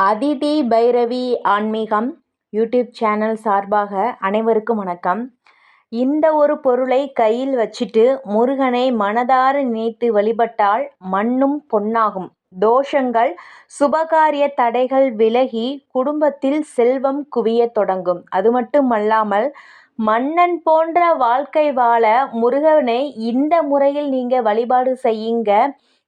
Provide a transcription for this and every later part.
அதிதி பைரவி ஆன்மீகம் YouTube channel சார்பாக அனைவருக்கும் வணக்கம். இந்த ஒரு பொருளை கையில் வச்சிட்டு முருகனை மனதார நினைத்து வழிபட்டால் மண்ணும் பொன்னாகும். தோஷங்கள், சுபகாரிய தடைகள் விலகி குடும்பத்தில் செல்வம் குவிய தொடங்கும். அது மட்டுமல்லாமல் மன்னன் போன்ற வாழ்க்கை வாழ முருகனை இந்த முறையில் நீங்க வழிபாடு செய்யுங்க.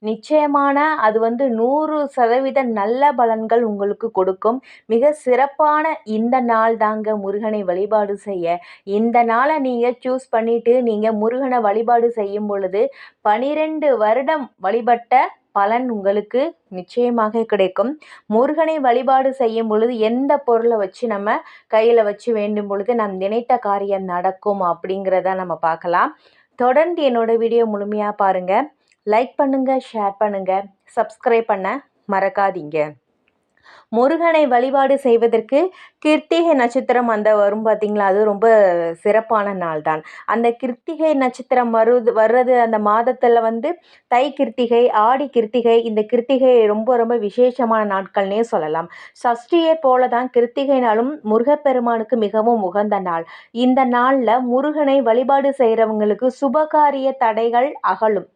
நிச்சயமான அது 100% நல்ல பலன்கள் உங்களுக்கு கொடுக்கும். மிக சிறப்பான இந்த நாள் தாங்க முருகனை வழிபாடு செய்ய. இந்த நாளை நீங்கள் சூஸ் பண்ணிட்டு நீங்கள் முருகனை வழிபாடு செய்யும் பொழுது 12 வருடம் வழிபட்ட பலன் உங்களுக்கு நிச்சயமாக கிடைக்கும். முருகனை வழிபாடு செய்யும் பொழுது எந்த பொருளை வச்சு நம்ம கையில் வச்சு வேண்டும் பொழுது நம் நினைத்த காரியம் நடக்கும் அப்படிங்கிறத நம்ம பார்க்கலாம். தொடர்ந்து என்னோட வீடியோ முழுமையாக பாருங்கள். லைக் பண்ணுங்க, ஷேர் பண்ணுங்க, சப்ஸ்கிரைப் பண்ண மறக்காதீங்க. முருகனை வழிபாடு செய்வதற்கு கிருத்திகை நட்சத்திரம் வரும் பார்த்தீங்களா, அது ரொம்ப சிறப்பான நாள் தான். அந்த கிருத்திகை நட்சத்திரம் வர்றது அந்த மாதத்தில் தை கிருத்திகை, ஆடி கிருத்திகை, இந்த கிருத்திகை ரொம்ப ரொம்ப விசேஷமான நாட்கள்னே சொல்லலாம். சஷ்டியை போல தான் கிருத்திகை நாளும் முருகப்பெருமானுக்கு மிகவும் உகந்த நாள். இந்த நாளில் முருகனை வழிபாடு செய்கிறவங்களுக்கு சுபகாரிய தடைகள் அகலும்,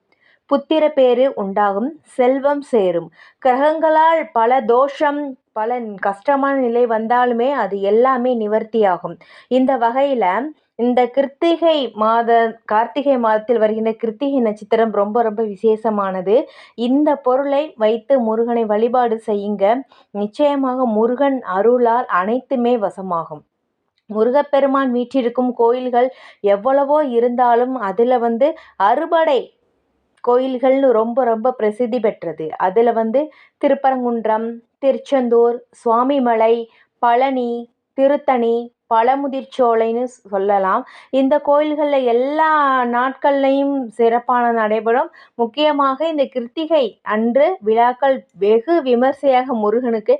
புத்திர பேரு உண்டாகும், செல்வம் சேரும். கிரகங்களால் பல தோஷம், பல கஷ்டமான நிலை வந்தாலுமே அது எல்லாமே நிவர்த்தியாகும். இந்த வகையில் இந்த கார்த்திகை மாதத்தில் வருகின்ற கிருத்திகை நட்சத்திரம் ரொம்ப ரொம்ப விசேஷமானது. இந்த பொருளை வைத்து முருகனை வழிபாடு செய்யுங்க. நிச்சயமாக முருகன் அருளால் அனைத்துமே வசமாகும். முருகப்பெருமான் வீற்றிருக்கும் கோயில்கள் எவ்வளவோ இருந்தாலும் அதில் அறுபடை கோயில்கள்னு ரொம்ப ரொம்ப பிரசித்தி பெற்றது. அதில் திருப்பரங்குன்றம், திருச்செந்தூர், சுவாமிமலை, பழனி, திருத்தணி, பழமுதிர்ச்சோலைன்னு சொல்லலாம். இந்த கோயில்களில் எல்லா நாட்கள்லையும் சிறப்பான நடைபெறும். முக்கியமாக இந்த கிருத்திகை அன்று விழாக்கள் வெகு விமர்சையாக முருகனுக்கு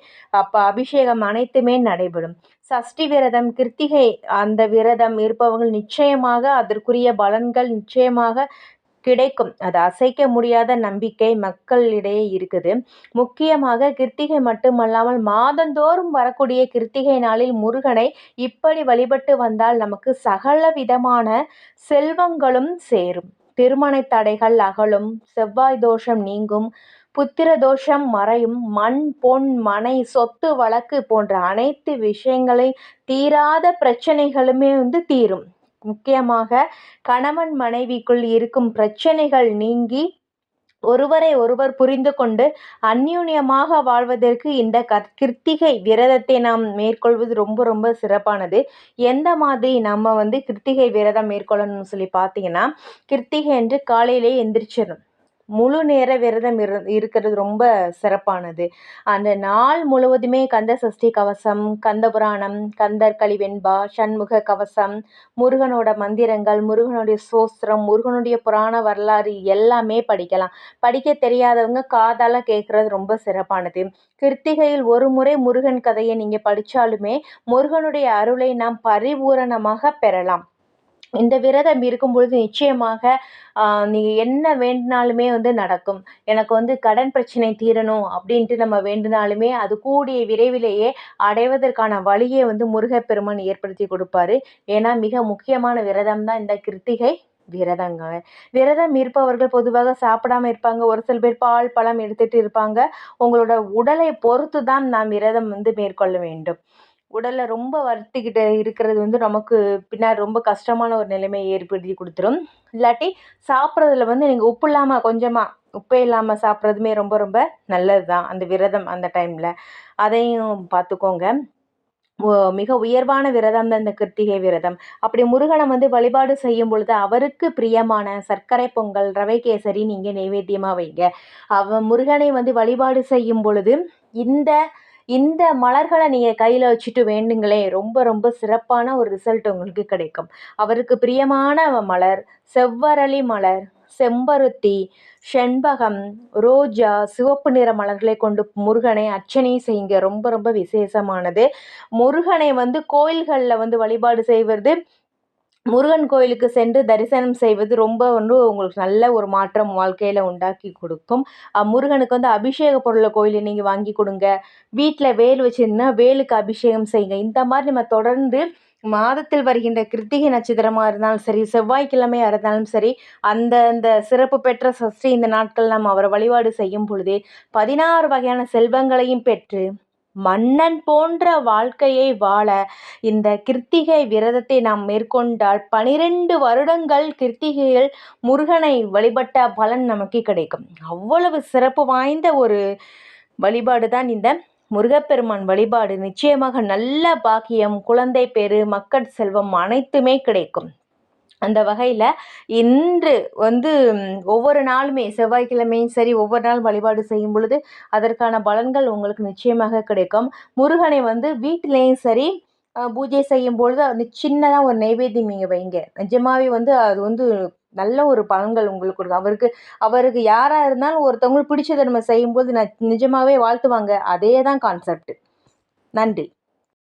அபிஷேகம் அனைத்துமே நடைபெறும். சஷ்டி விரதம், கிருத்திகை அந்த விரதம் இருப்பவர்கள் நிச்சயமாக அதற்குரிய பலன்கள் நிச்சயமாக கிடைக்கும். அது அசைக்க முடியாத நம்பிக்கை மக்களிடையே இருக்குது. முக்கியமாக கிருத்திகை மட்டுமல்லாமல் மாதந்தோறும் வரக்கூடிய கிருத்திகை நாளில் முருகனை இப்படி வழிபட்டு வந்தால் நமக்கு சகல விதமான செல்வங்களும் சேரும். திருமண தடைகள் அகலும், செவ்வாய் தோஷம் நீங்கும், புத்திர தோஷம் மறையும், மண் பொன் மனை சொத்து வழக்கு போன்ற அனைத்து விஷயங்களை தீராத பிரச்சனைகளுமே தீரும். முக்கியமாக கணவன் மனைவிக்குள் இருக்கும் பிரச்சனைகள் நீங்கி ஒருவரை ஒருவர் புரிந்து கொண்டு அந்யூன்யமாக வாழ்வதற்கு இந்த கிருத்திகை விரதத்தை நாம் மேற்கொள்வது ரொம்ப ரொம்ப சிறப்பானது. எந்த மாதிரி நம்ம கிருத்திகை விரதம் மேற்கொள்ளணும்னு சொல்லி பார்த்தீங்கன்னா, கிருத்திகை என்று காலையிலே எந்திரிச்சிடணும். முழு நேர விரதம் இருக்கிறது ரொம்ப சிறப்பானது. அந்த நாள் முழுவதுமே கந்த சஷ்டி கவசம், கந்த புராணம், கந்தர் கலிவெண்பா, சண்முக கவசம், முருகனோட மந்திரங்கள், முருகனுடைய சோஸ்திரம், முருகனுடைய புராண வரலாறு எல்லாமே படிக்கலாம். படிக்க தெரியாதவங்க காதால கேட்கறது ரொம்ப சிறப்பானது. கிருத்திகையில் ஒரு முறை முருகன் கதையை நீங்க படிச்சாலுமே முருகனுடைய அருளை நாம் பரிபூரணமாக பெறலாம். இந்த விரதம் இருக்கும் பொழுது நிச்சயமாக நீங்கள் என்ன வேண்டினாலுமே நடக்கும். எனக்கு கடன் பிரச்சனை தீரணும் அப்படின்ட்டு நம்ம வேண்டினாலுமே அது கூடிய விரைவிலேயே அடைவதற்கான வழியை முருகப்பெருமான் ஏற்படுத்தி கொடுப்பாரு. ஏன்னா மிக முக்கியமான விரதம் தான் இந்த கிருத்திகை விரதங்க. விரதம் இருப்பவர்கள் பொதுவாக சாப்பிடாம இருப்பாங்க. ஒரு சில பேர் பால் பழம் எடுத்துட்டு இருப்பாங்க. உங்களோட உடலை பொறுத்து தான் நாம் விரதம் மேற்கொள்ள வேண்டும். உடலில் ரொம்ப வருத்திக்கிட்டு இருக்கிறது நமக்கு பின்னாடி ரொம்ப கஷ்டமான ஒரு நிலைமையை ஏற்படுத்தி கொடுத்துரும். இல்லாட்டி சாப்பிட்றதுல நீங்கள் உப்பு இல்லாமல் கொஞ்சமாக உப்பே இல்லாமல் சாப்பிட்றதுமே ரொம்ப ரொம்ப நல்லது தான் அந்த விரதம் அந்த டைமில். அதையும் பார்த்துக்கோங்க. மிக உயர்வான விரதம் தான் இந்த கிருத்திகை விரதம். அப்படி முருகனை வழிபாடு செய்யும் பொழுது அவருக்கு பிரியமான சர்க்கரை பொங்கல், ரவை கேசரி நீங்கள் நைவேத்தியமாக வைங்க. முருகனை வழிபாடு செய்யும் பொழுது இந்த மலர்களை நீங்கள் கையில் வச்சுட்டு வேண்டுங்களே, ரொம்ப ரொம்ப சிறப்பான ஒரு ரிசல்ட் உங்களுக்கு கிடைக்கும். அவருக்கு பிரியமான மலர் செவ்வரளி மலர், செம்பருத்தி, செண்பகம், ரோஜா, சிவப்பு நிற மலர்களை கொண்டு முருகனை அர்ச்சனை செய்யுங்க. ரொம்ப ரொம்ப விசேஷமானது. முருகனை கோயில்களில் வழிபாடு செய்வது முருகன் கோயிலுக்கு சென்று தரிசனம் செய்வது ரொம்ப உங்களுக்கு நல்ல ஒரு மாற்றம் வாழ்க்கையில் உண்டாக்கி கொடுக்கும். முருகனுக்கு அபிஷேக பொருளை கோயிலில் நீங்கள் வாங்கி கொடுங்க. வீட்டில் வேல் வச்சுருந்தீங்கன்னா வேலுக்கு அபிஷேகம் செய்யுங்க. இந்த மாதிரி நம்ம தொடர்ந்து மாதத்தில் வருகின்ற கிருத்திகை நட்சத்திரமாக இருந்தாலும் சரி, செவ்வாய்க்கிழமையாக இருந்தாலும் சரி, அந்த அந்த சிறப்பு பெற்ற சஷ்டி இந்த நாட்கள் நாம் அவரை வழிபாடு செய்யும் பொழுது 16 வகையான செல்வங்களையும் பெற்று மன்னன் போன்ற வாழ்க்கையை வாழ இந்த கிருத்திகை விரதத்தை நாம் மேற்கொண்டால் 12 வருடங்கள் கிருத்திகையில் முருகனை வழிபட்ட பலன் நமக்கு கிடைக்கும். அவ்வளவு சிறப்பு வாய்ந்த ஒரு வழிபாடு தான் இந்த முருகப்பெருமான் வழிபாடு. நிச்சயமாக நல்ல பாக்கியம், குழந்தை பேரு, மக்கள் செல்வம் அனைத்துமே கிடைக்கும். அந்த வகையில் இன்று ஒவ்வொரு நாளுமே செவ்வாய்க்கிழமையும் சரி, ஒவ்வொரு நாள் வழிபாடு செய்யும் பொழுது அதற்கான பலன்கள் உங்களுக்கு நிச்சயமாக கிடைக்கும். முருகனை வீட்டிலையும் சரி பூஜை செய்யும் பொழுது அது சின்னதாக ஒரு நைவேத்தியம் நீங்கள் வைங்க. நிஜமாவே அது நல்ல ஒரு பலன்கள் உங்களுக்கு கொடுக்கும். அவருக்கு யாராக இருந்தாலும் ஒருத்தவங்களுக்கு பிடிச்சதை நம்ம செய்யும்போது நிஜமாவே வாழ்த்துவாங்க. அதே தான் கான்செப்ட். நன்றி.